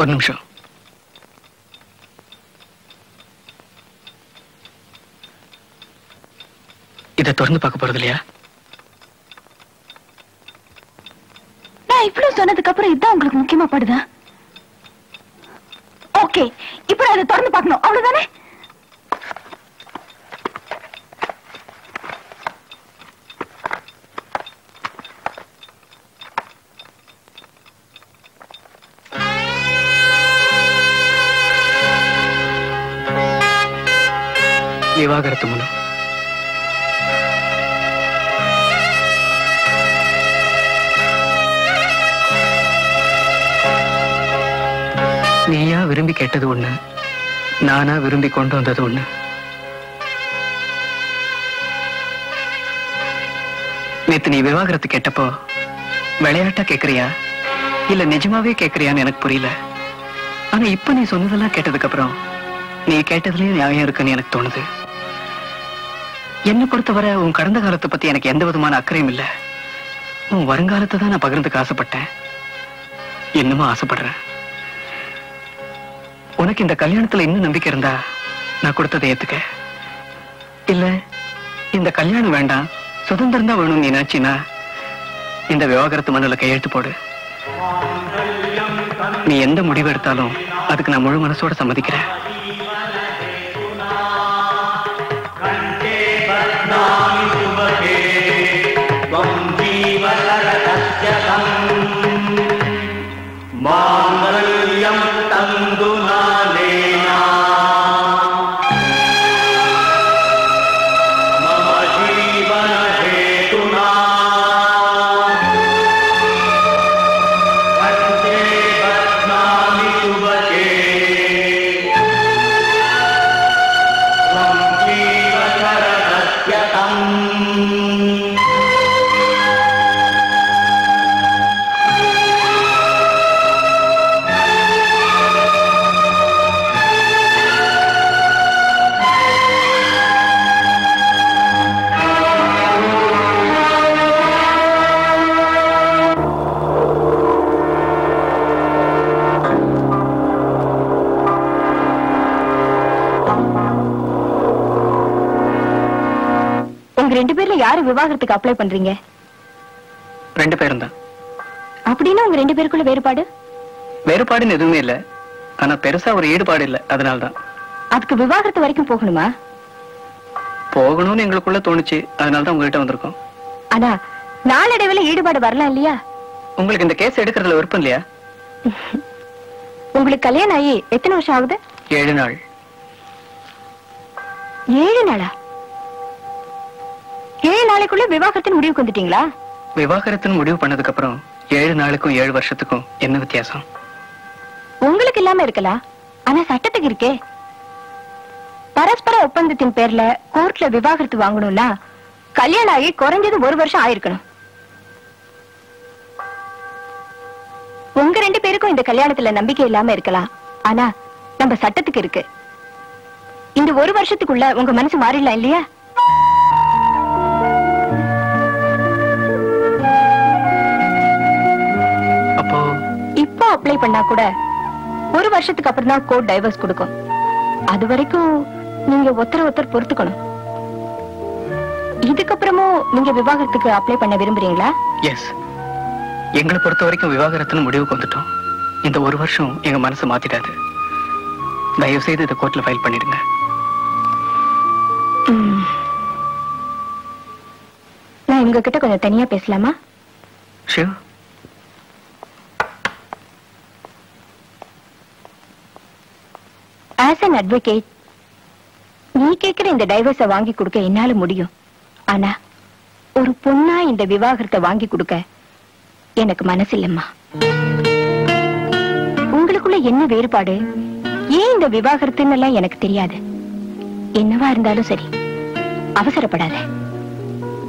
ஒரு நிமிஷம். இதை திறந்து பார்க்க போறது இல்லையா? நான் இவ்வளவு சொன்னதுக்கு அப்புறம் இதுதான் உங்களுக்கு முக்கியமா படுதா? ஓகே, இப்ப அதை திறந்து பார்க்கணும், அவ்வளவுதானே? விவாகரத்து மனு. நீயா விரும்பி கேட்டது ஒண்ணு, நானா விரும்பி கொண்டு வந்தது ஒண்ணு. நேத்து நீ விவாகரத்து கேட்டப்போ விளையாட்டா கேக்குறியா இல்ல நிஜமாவே கேக்குறியான்னு எனக்கு புரியல. ஆனா இப்ப நீ சொன்னதெல்லாம் கேட்டதுக்கு அப்புறம் நீ கேட்டதுலயே நியாயம் இருக்குன்னு எனக்கு தோணுது. என்ன பொறுத்தவரை உன் கடந்த காலத்தை பத்தி எனக்கு எந்த விதமான அக்கறையும் இல்ல. உன் வருங்காலத்தை தான் நான் பகிர்ந்துக்க ஆசைப்பட்டேன், இன்னமும் ஆசைப்படுறேன். உனக்கு இந்த கல்யாணத்துல இன்னும் நம்பிக்கை இருந்தா நான் கொடுத்ததை ஏத்துக்க. இல்ல இந்த கல்யாணம் வேண்டாம், சுதந்திரம் தான் வேணும் நீ நினைச்சினா இந்த விவாகரத்து மனுல கையெழுத்து போடு. நீ எந்த முடிவு எடுத்தாலும் அதுக்கு நான் முழு மனசோட சம்மதிக்கிறேன். ரெண்டு பேர்ல யாரு விவாகரத்துக்கு அப்ளை பண்றீங்க? ரெண்டு பேரும் தான். அப்படின்னா உங்க ரெண்டு பேருக்குள்ள வேறுபாடு? வேறுபாடுன்னு எதுவுமே இல்ல, ஆனா பெருசா ஒரு ஈடுபாடு இல்ல, அதனால்தான். அதுக்கு விவாகரத்து வரைக்கும் போகணுமா? போகணும்னு எங்களுக்குள்ள தோணுச்சு, அதனாலதான் உங்ககிட்ட வந்திருக்கோம். ஆனா நாளடைவுல ஈடுபாடு வரலாம் இல்லையா? உங்களுக்கு இந்த கேஸ் எடுக்கிறதுல விருப்பம் இல்லையா? உங்களுக்கு கல்யாணம் ஆகி எத்தனை வருஷம் ஆகுது? 7 நாள். 7 நாளா? 7 நாளைக்குள்ள விவாகரத்தின் முடிவுக்கு வந்துட்டீங்களா? விவாகரத்தின் முடிவு பண்ணதுக்கு அப்புறம் 7 நாளுக்கும் 7 வருஷத்துக்கும் என்ன வித்தியாசம்? உங்களுக்கு இல்லாம இருக்கலாம், ஆனா சட்டத்துக்கு இருக்கே. பரஸ்பர ஒப்பந்தத்தின் பேர்ல கோர்ட்ல விவாகரத்து வாங்கணும்னா கல்யாணம் ஆகி குறைஞ்சது 1 வருஷம் ஆயிருக்கணும். உங்க ரெண்டு பேருக்கும் இந்த கல்யாணத்துல நம்பிக்கை இல்லாம இருக்கலாம், ஆனா நம்ம சட்டத்துக்கு இருக்கு. இந்த 1 வருஷத்துக்குள்ள உங்க மனசு மாறிடலாம் இல்லையா? அப்போ இப்போ அப்ளை பண்ணா கூட 1 வருஷத்துக்கு அப்புறம் தான் கோர்ட் டைவர்ஸ் கொடுக்கும். அது வரைக்கும் நீங்க ஒருத்தர் பொறுத்துக்கணும். இதுக்கப்புறமும் நீங்க விவாகரத்துக்கு அப்ளை பண்ண விரும்புறீங்களா? எஸ், எங்களை பொறுத்த வரைக்கும் விவாகரத்துன்னு முடிவுக்கு வந்துட்டோம். இந்த 1 வருஷம் எங்க மனசு மாத்திடாது. தயவு செய்து இதை கோர்ட்ல ஃபைல் பண்ணிடுங்க. நான் உங்ககிட்ட கொஞ்சம் தனியா பேசலாமா? ஷிவ், ஆஸ் an advocate நீ கேட்கிற இந்த டைவர்ஸ வாங்கி கொடுக்க என்னால முடியும். ஆனா ஒரு பொண்ணா இந்த விவாகரத்தை வாங்கி கொடுக்க எனக்கு மனசு இல்லம்மா. உங்களுக்குள்ள என்ன வேறுபாடு, ஏன் இந்த விவாகரத்துன்னு எல்லாம் எனக்கு தெரியாது. என்னவா இருந்தாலும் சரி, அவசரப்படாத.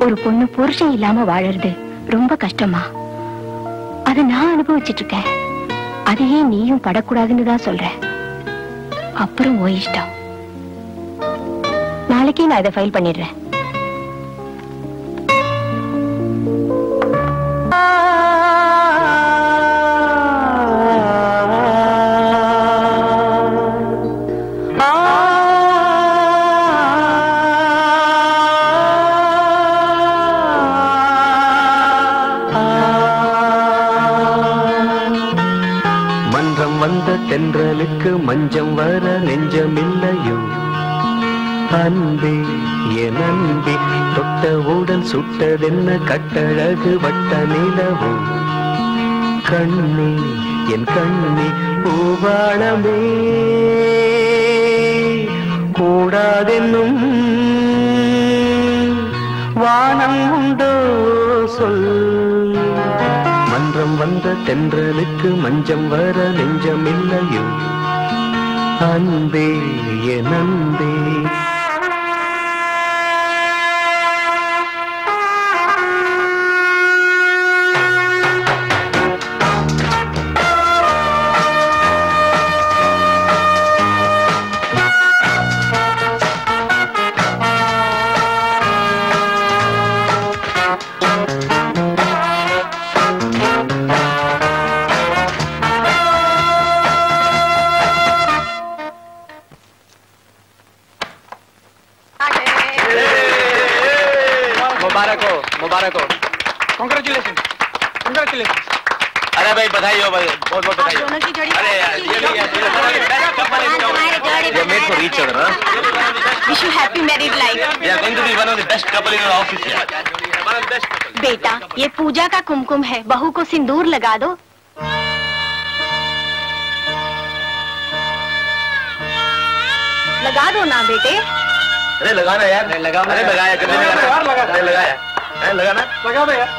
ஒரு பொண்ணு புருஷன் இல்லாம வாழறது ரொம்ப கஷ்டமா. அதை நான் அனுபவிச்சிட்டு இருக்கேன். அதையே நீயும் படக்கூடாதுன்னு தான் சொல்றேன். அப்புறம் ஓ இஷ்டம். நாளைக்கே நான் இதை ஃபைல் பண்ணிடுறேன். தென்றலுக்கு மஞ்சம் வர நெஞ்சமில்லையோ அன்பே என் அன்பே தொட்டவுடன் சுட்டதென்ன கட்டழகு வட்ட நிலவோ கண்ணே என் கண்ணே பூவாளமே கூடாதென்னும் வானம் உண்டோ சொல் மன்றம் வந்த தென்றலுக்கு மஞ்சம் வர நெஞ்சமில்லையோ அன்பே என் அன்பே मुबारक हो कांग्रेचुलेशन कांग्रेचुलेशन अरे भाई बधाई हो भाई बहुत बहुत बधाई दोनों की जोड़ी अरे यार ये made for each other wish you happy married life they are going to be one of the best couple in our office बेटा ये पूजा का कुमकुम है बहू को सिंदूर लगा दो लगा दो ना बेटे अरे लगाना यार अरे लगाया कभी लगाया लगाना लगा दो यार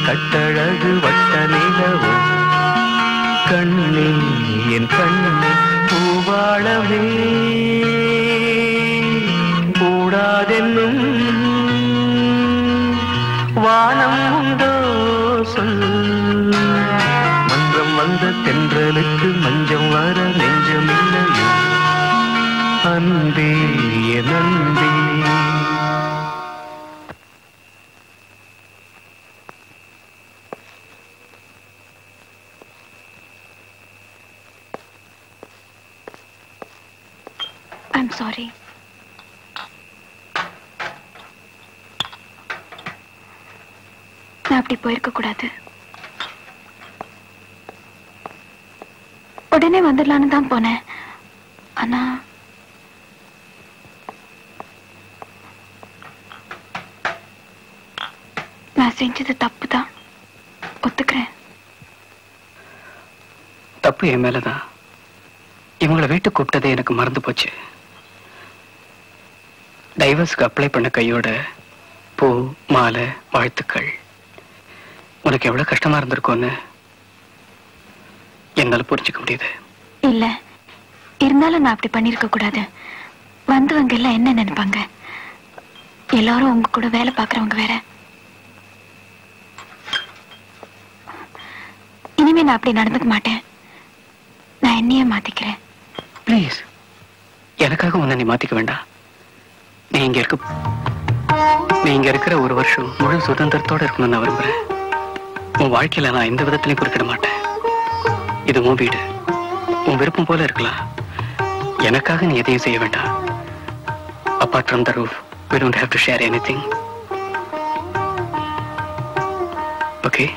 கட்டழகு வட்ட நிலவோ கண்ணே என் கண்ணே பூவாளமே கூடாதென்னும் வானம் உண்டோ சொல் மன்றம் வந்த தென்றலுக்கு மஞ்சம் வர நெஞ்சமில்லையோ அன்பே என் அன்பே I'm sorry. நான் அப்படி போயிருக்க கூடாது. உடனே வந்துடலான்னு தான் போனேன். ஆனா நான் செஞ்சது தப்பு தான். ஒத்துக்கிறேன். தப்பு என் மேலதான். இவங்களை வீட்டுக்கு கூப்பிட்டதே எனக்கு மறந்து போச்சு. டைவர்ஸ்க்கு அப்ளை பண்ண கையோட பூ மாலை வாழ்த்துக்கள். உனக்கு எவ்வளவு கஷ்டமா இருந்திருக்கும்னு என்னால புரிஞ்சுக்க முடியுது. இல்ல இருந்தாலும் நான் அப்படி பண்ணிருக்க கூடாது. வந்தவங்க எல்லாம் என்ன நினைப்பாங்க? எல்லாரும் உங்க கூட வேலை பாக்குறவங்க வேற. இனிமே நான் அப்படி நடந்துக்க மாட்டேன். நான் என்னையே மாத்திக்கிறேன். பிளீஸ், எனக்காக உன்னை நீ மாத்திக்க வேண்டாம். நீ இங்க இருக்கிற ஒரு வருஷம் முழு சுதந்திரத்தோட இருக்கணும்னு நான் விரும்புறேன். உன் வாழ்க்கையில நான் எந்த விதத்திலையும் குறுக்கிட மாட்டேன். இது உன் வீடு, உன் விருப்பம் போல இருக்கலாம். எனக்காக நீ எதையும் செய்ய வேண்டாம். Apart from the roof, we don't have to share anything. Okay?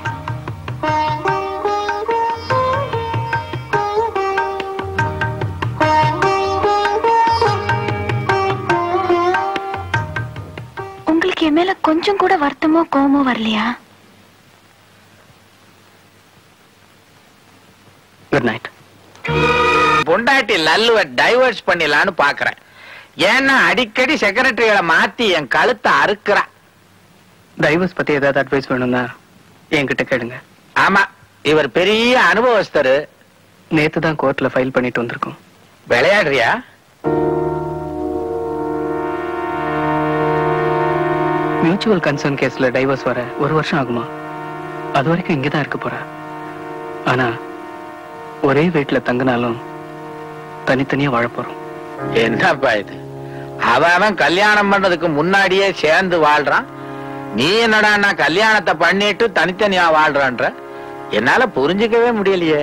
உங்களுக்கு என் மேல கொஞ்சம் கூட வருத்தமோ கோவமோ வரலையா? Good night. பொண்டாட்டி லல்லுவ டைவர்ஸ் பண்ணிடலான்னு பாக்குறேன். ஏன்னா அடிக்கடி செக்ரட்டரிகளை மாத்தி என் கழுத்தை அறுக்கிறா. டைவர்ஸ் பத்தி ஏதாவது அட்வைஸ் வேணும்னா என்கிட்ட கேளுங்க. ஆமா, இவர் பெரிய அனுபவஸ்தரு. நேத்து தான் கோர்ட்ல ஃபைல் பண்ணிட்டு வந்திருக்கோம். விளையாடுறியா? மியூச்சுவல் கன்சர்ன் கேஸ்ல டைவர்ஸ் வர ஒரு வருஷம் ஆகுமா? அது வரைக்கும் இங்கதான் இருக்க போறா. ஆனா ஒரே வீட்டுல தங்கினாலும் தனித்தனியா வாழ போறோம். என்னப்பா இது? அவன் கல்யாணம் பண்றதுக்கு முன்னாடியே சேர்ந்து வாழ்றான். நீ என்னடா கல்யாணத்தை பண்ணிட்டு தனித்தனியா வாழ்றான்ற? என்னால புரிஞ்சுக்கவே முடியலையே.